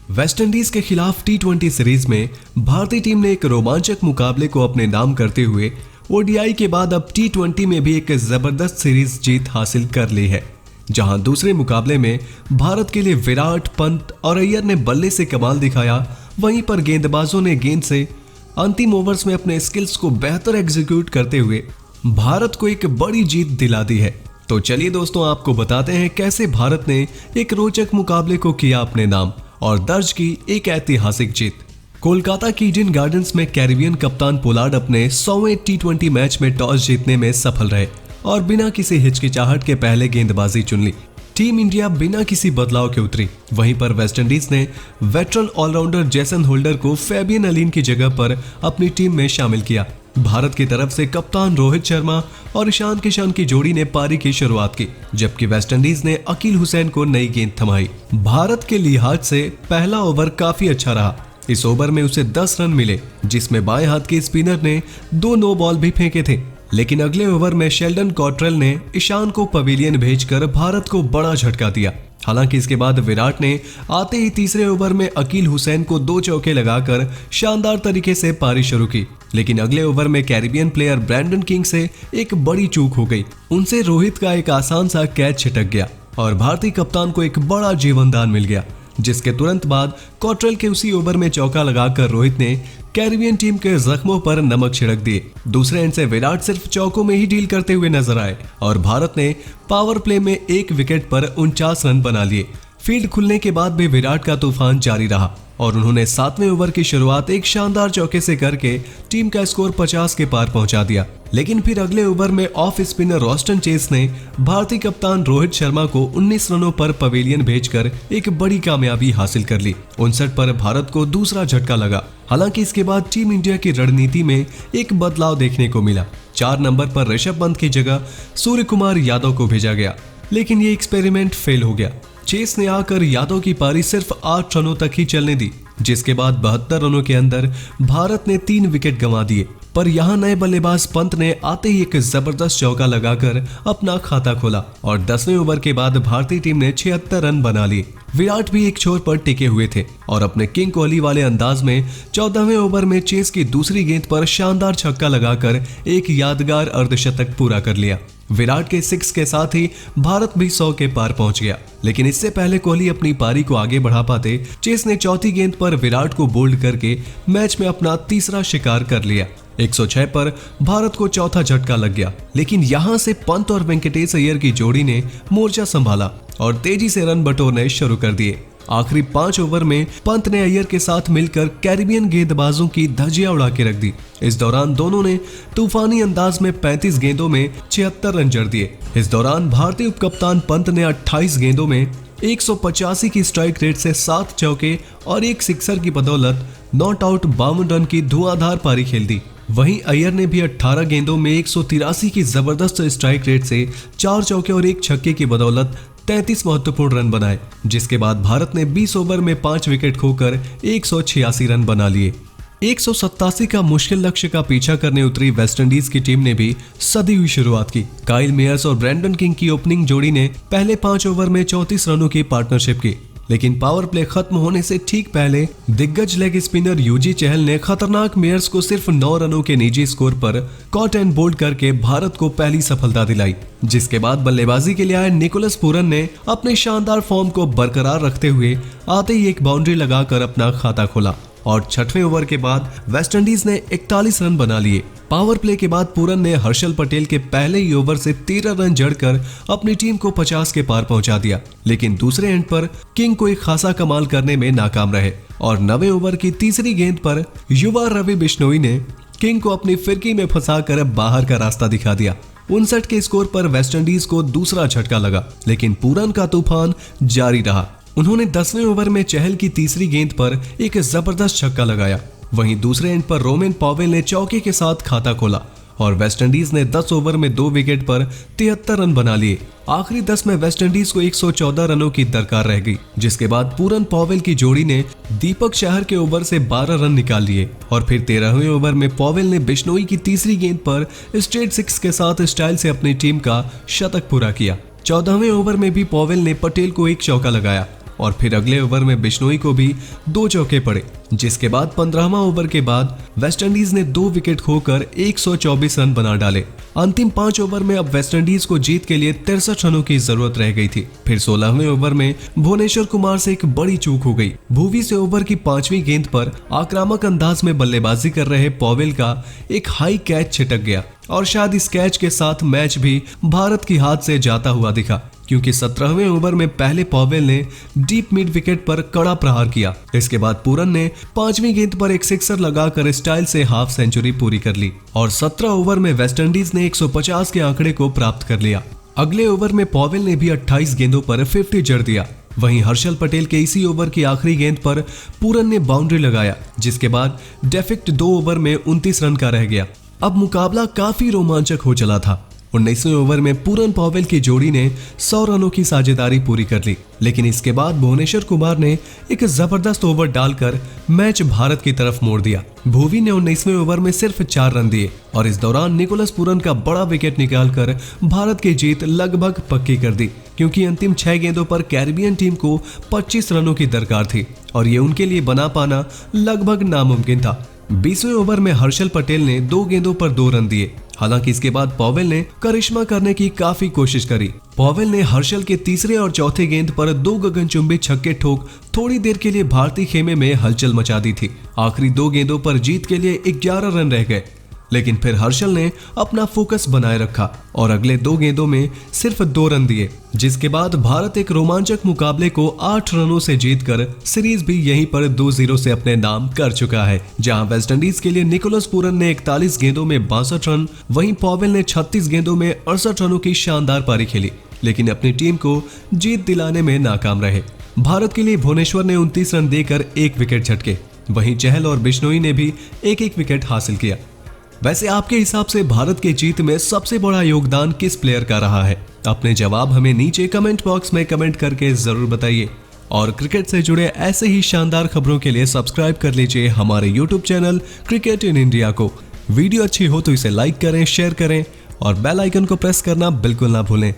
West Indies के खिलाफ टी20 series में भारतीय टीम ने एक रोमांचक मुकाबले को अपने नाम करते हुए ओडीआई के बाद अब टी20 में भी एक जबरदस्त सीरीज जीत हासिल कर ली है, जहां दूसरे मुकाबले में भारत के लिए विराट, पंत और अय्यर ने बल्ले से कमाल दिखाया। वहीं पर गेंदबाजों ने गेंद से अंतिम ओवर्स में अपने स्किल्स को बेहतर एग्जीक्यूट करते हुए भारत को एक बड़ी जीत दिला दी है। तो चलिए दोस्तों, आपको बताते हैं कैसे भारत ने एक रोचक मुकाबले को किया अपने नाम और दर्ज की एक ऐतिहासिक जीत। कोलकाता की ईडन गार्डन्स में कैरिबियन कप्तान पोलार्ड अपने 100वें टी20 मैच में टॉस जीतने में सफल रहे और बिना किसी हिचकिचाहट के पहले गेंदबाजी चुन ली। टीम इंडिया बिना किसी बदलाव के उतरी। वहीं पर वेस्टइंडीज ने वेटरन ऑलराउंडर जेसन होल्डर को फैबियन अलीन की जगह पर अपनी टीम में शामिल किया। भारत की तरफ से कप्तान रोहित शर्मा और ईशान किशन की जोड़ी ने पारी की शुरुआत की, जबकि वेस्टइंडीज ने अकील हुसैन को नई गेंद थमाई। भारत के लिहाज से पहला ओवर काफी अच्छा रहा। इस ओवर में उसे 10 रन मिले, जिसमें बाएं हाथ के स्पिनर ने 2 नो बॉल भी फेंके थे। लेकिन अगले ओवर में शेल्डन कॉट्रेल ने ईशान को पवेलियन भेजकर भारत को बड़ा झटका दिया। हालांकि इसके बाद विराट ने आते ही तीसरे ओवर में अकील हुसैन को 2 चौके लगाकर शानदार तरीके से पारी शुरू की। लेकिन अगले ओवर में कैरिबियन प्लेयर ब्रैंडन किंग से एक बड़ी चूक हो गई। उनसे रोहित का एक आसान सा कैच छिटक गया और भारतीय कप्तान को एक बड़ा जीवनदान मिल गया, जिसके तुरंत बाद कॉट्रेल के उसी ओवर में चौका लगाकर रोहित ने कैरिबियन टीम के जख्मों पर नमक छिड़क दिए। दूसरे एंड से विराट सिर्फ चौकों में ही डील करते हुए नजर आए और भारत ने पावर प्ले में 1 विकेट पर 49 रन बना लिए। फील्ड खुलने के बाद भी विराट का तूफान जारी रहा और उन्होंने 7वें ओवर की शुरुआत एक शानदार चौके से करके टीम का स्कोर 50 के पार पहुंचा दिया। लेकिन फिर अगले ओवर में ऑफ स्पिनर रॉस्टन चेस ने भारतीय कप्तान रोहित शर्मा को 19 रनों पर पवेलियन भेजकर एक बड़ी कामयाबी हासिल कर ली। 59 पर भारत को दूसरा झटका लगा। हालांकि इसके बाद टीम इंडिया की रणनीति में एक बदलाव देखने को मिला। 4 नंबर पर ऋषभ पंत की जगह सूर्य कुमार यादव को भेजा गया, लेकिन ये एक्सपेरिमेंट फेल हो गया। चेस ने आकर यादव की पारी सिर्फ 8 रनों तक ही चलने दी, जिसके बाद 72 रनों के अंदर भारत ने 3 विकेट गंवा दिए। पर यहां नए बल्लेबाज पंत ने आते ही एक जबरदस्त चौका लगाकर अपना खाता खोला और 10वें ओवर के बाद भारतीय टीम ने 76 रन बना लिए। विराट भी एक छोर पर टिके हुए थे और अपने किंग कोहली वाले अंदाज में 14वें ओवर में चेस की दूसरी गेंद पर शानदार छक्का लगाकर एक यादगार अर्धशतक पूरा कर लिया। विराट के 6 के साथ ही भारत भी 100 के पार पहुंच गया। लेकिन इससे पहले कोहली अपनी पारी को आगे बढ़ा पाते, चेस ने चौथी गेंद पर विराट को बोल्ड करके मैच में अपना तीसरा शिकार कर लिया। 106 पर भारत को चौथा झटका लग गया। लेकिन यहां से पंत और वेंकटेश अय्यर की जोड़ी ने मोर्चा संभाला और तेजी से रन बटोरने शुरू कर दिए। आखिरी 5 ओवर में पंत ने अय्यर के साथ मिलकर कैरिबियन गेंदबाजों की धज्जियां उड़ा के रख दी। इस दौरान दोनों ने तूफानी अंदाज में 35 गेंदों में 76 रन जड़ दिए। इस दौरान भारतीय उपकप्तान पंत ने 28 गेंदों में 185 की स्ट्राइक रेट से 7 चौके और एक सिक्सर की बदौलत नॉट आउट 52 रन की धुआंधार पारी खेल दी। वहीं अय्यर ने भी 18 गेंदों में 183 की जबरदस्त स्ट्राइक रेट से 4 चौके और एक छक्के की बदौलत 33 महत्वपूर्ण रन बनाए, जिसके बाद भारत ने 20 ओवर में 5 विकेट खोकर 186 रन बना लिए। 187 का मुश्किल लक्ष्य का पीछा करने उतरी वेस्टइंडीज की टीम ने भी सदी हुई शुरुआत की। काइल मेयर्स और ब्रैंडन किंग की ओपनिंग जोड़ी ने पहले 5 ओवर में 34 रनों की पार्टनरशिप की। लेकिन पावर प्ले खत्म होने से ठीक पहले दिग्गज लेग स्पिनर यूजी चहल ने खतरनाक मेयर्स को सिर्फ 9 रनों के निजी स्कोर पर कॉट एंड बोल्ड करके भारत को पहली सफलता दिलाई। जिसके बाद बल्लेबाजी के लिए आए निकोलस पूरन ने अपने शानदार फॉर्म को बरकरार रखते हुए आते ही एक बाउंड्री लगाकर अपना खाता खोला और 6वें ओवर के बाद वेस्टइंडीज ने 41 रन बना लिए। पावर प्ले के बाद पूरन ने हर्षल पटेल के पहले ही ओवर से 13 रन जड़कर अपनी टीम को 50 के पार पहुंचा दिया। लेकिन दूसरे एंड पर किंग को एक खासा कमाल करने में नाकाम रहे और 9वें ओवर की तीसरी गेंद पर युवा रवि बिश्नोई ने किंग को अपनी फिरकी में फंसाकर बाहर का रास्ता दिखा दिया। 59 के स्कोर पर वेस्टइंडीज को दूसरा झटका लगा, लेकिन पूरन का तूफान जारी रहा। उन्होंने 10वें ओवर में चहल की तीसरी गेंद पर एक जबरदस्त छक्का लगाया। वहीं दूसरे एंड पर रोमेन पॉवेल ने चौके के साथ खाता खोला और वेस्टइंडीज ने 10 ओवर में 2 विकेट पर 73 रन बना लिए। आखिरी 10 में वेस्टइंडीज को 114 रनों की दरकार रह गई, जिसके बाद पूरन पॉवेल की जोड़ी ने दीपक चहर के ओवर से 12 रन निकाल लिए और फिर 13वें ओवर में पॉवेल ने बिश्नोई की तीसरी गेंद पर स्ट्रेट 6 के साथ स्टाइल से अपनी टीम का शतक पूरा किया। 14वें ओवर में भी पॉवेल ने पटेल को एक चौका लगाया और फिर अगले ओवर में बिश्नोई को भी 2 चौके पड़े, जिसके बाद 15वां ओवर के बाद वेस्टइंडीज ने 2 विकेट खोकर 124 रन बना डाले। अंतिम 5 ओवर में अब वेस्टइंडीज को जीत के लिए 63 रनों की जरूरत रह गई थी। फिर 16वें ओवर में भुवनेश्वर कुमार से एक बड़ी चूक हो गई। भुवी से ओवर की 5वीं गेंद पर आक्रामक अंदाज में बल्लेबाजी कर रहे पॉवेल का एक हाई कैच छिटक गया और शायद इस कैच के साथ मैच भी भारत की हाथ से जाता हुआ दिखा, क्योंकि 17वें ओवर में पहले पॉवेल ने डीप मिड विकेट पर कड़ा प्रहार किया। इसके बाद पूरन ने 5वीं गेंद पर एक सिक्सर लगाकर स्टाइल से हाफ सेंचुरी पूरी कर ली और 17 ओवर में वेस्टइंडीज ने 150 के आंकड़े को प्राप्त कर लिया। अगले ओवर में पॉवेल ने भी 28 गेंदों पर 50 जड़ दिया। वहीं हर्षल पटेल के इसी ओवर की आखिरी गेंद पर पूरन ने बाउंड्री लगाया, जिसके बाद डेफेक्ट 2 ओवर में 29 रन का रह गया। अब मुकाबला काफी रोमांचक हो चला था। 19वें ओवर में पूरन पॉवेल की जोड़ी ने 100 रनों की साझेदारी पूरी कर ली, लेकिन इसके बाद भुवनेश्वर कुमार ने एक जबरदस्त ओवर डालकर मैच भारत की तरफ मोड़ दिया। भुवी ने 19वें ओवर में सिर्फ 4 रन दिए और इस दौरान निकोलस पूरन का बड़ा विकेट निकालकर भारत की जीत लगभग पक्की कर दी, क्योंकि अंतिम 6 गेंदों पर कैरिबियन टीम को 25 रनों की दरकार थी और ये उनके लिए बना पाना लगभग नामुमकिन था। 20वें ओवर में हर्षल पटेल ने 2 गेंदों पर 2 रन दिए। हालांकि इसके बाद पॉवेल ने करिश्मा करने की काफी कोशिश करी। पॉवेल ने हर्षल के तीसरे और चौथे गेंद पर 2 गगनचुंबी छक्के ठोक थोड़ी देर के लिए भारतीय खेमे में हलचल मचा दी थी। आखिरी 2 गेंदों पर जीत के लिए 11 रन रह गए, लेकिन फिर हर्षल ने अपना फोकस बनाए रखा और अगले 2 गेंदों में सिर्फ 2 रन दिए, जिसके बाद भारत एक रोमांचक मुकाबले को 8 रनों से जीतकर सीरीज भी यहीं पर 2-0 से अपने नाम कर चुका है। जहां वेस्टइंडीज के लिए निकोलस पूरन ने 41 गेंदों में 62 रन, वहीं पॉवेल ने 36 गेंदों में 68 रनों की शानदार पारी खेली, लेकिन अपनी टीम को जीत दिलाने में नाकाम रहे। भारत के लिए भुवनेश्वर ने 29 रन देकर 1 विकेट झटके, वहीं चहल और बिश्नोई ने भी 1-1 विकेट हासिल किया। वैसे आपके हिसाब से भारत की जीत में सबसे बड़ा योगदान किस प्लेयर का रहा है? अपने जवाब हमें नीचे कमेंट बॉक्स में कमेंट करके जरूर बताइए और क्रिकेट से जुड़े ऐसे ही शानदार खबरों के लिए सब्सक्राइब कर लीजिए हमारे YouTube channel cricket in India को। वीडियो अच्छी हो तो इसे लाइक करें, शेयर करें और बेल आइकन को प्रेस करना बिल्कुल ना भूलें।